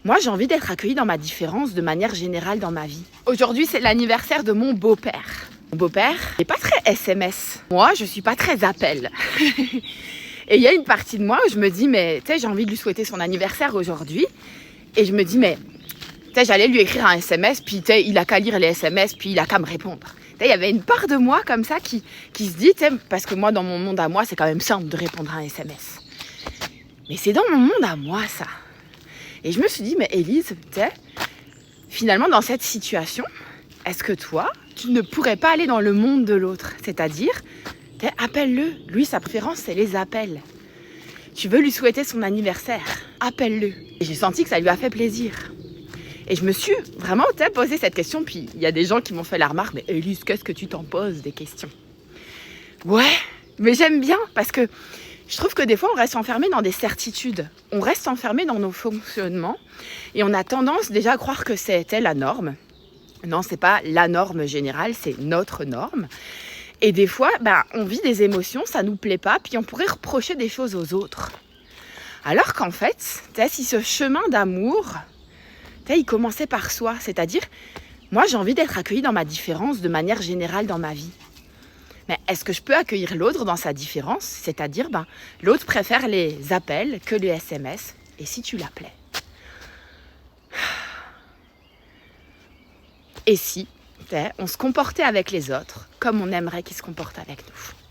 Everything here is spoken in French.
Moi, j'ai envie d'être accueillie dans ma différence de manière générale dans ma vie. Aujourd'hui, c'est l'anniversaire de mon beau-père. Mon beau-père n'est pas très SMS. Moi, je suis pas très appel. Et il y a une partie de moi où je me dis, mais tu sais, j'ai envie de lui souhaiter son anniversaire aujourd'hui. Et je me dis, mais tu sais, j'allais lui écrire un SMS, puis tu sais, il a qu'à lire les SMS, puis il a qu'à me répondre. Tu sais, il y avait une part de moi comme ça qui se dit, tu sais, parce que moi, dans mon monde à moi, c'est quand même simple de répondre à un SMS. Mais c'est dans mon monde à moi, ça. Et je me suis dit, mais Élise, tu sais, finalement, dans cette situation, est-ce que toi, tu ne pourrais pas aller dans le monde de l'autre? C'est-à-dire, tu sais, appelle-le. Lui, sa préférence, c'est les appels. Tu veux lui souhaiter son anniversaire, appelle-le. Et j'ai senti que ça lui a fait plaisir. Et je me suis vraiment posé cette question, puis il y a des gens qui m'ont fait la remarque, mais Élise, qu'est-ce que tu t'en poses des questions? Ouais, mais j'aime bien, parce que je trouve que des fois, on reste enfermé dans des certitudes. On reste enfermé dans nos fonctionnements, et on a tendance déjà à croire que c'était la norme. Non, c'est pas la norme générale, c'est notre norme. Et des fois, on vit des émotions, ça nous plaît pas, puis on pourrait reprocher des choses aux autres. Alors qu'en fait, si ce chemin d'amour, il commençait par soi, c'est-à-dire, moi j'ai envie d'être accueillie dans ma différence de manière générale dans ma vie. Mais est-ce que je peux accueillir l'autre dans sa différence? C'est-à-dire, l'autre préfère les appels que les SMS, et si tu l'appelais? Et si on se comportait avec les autres comme on aimerait qu'ils se comportent avec nous?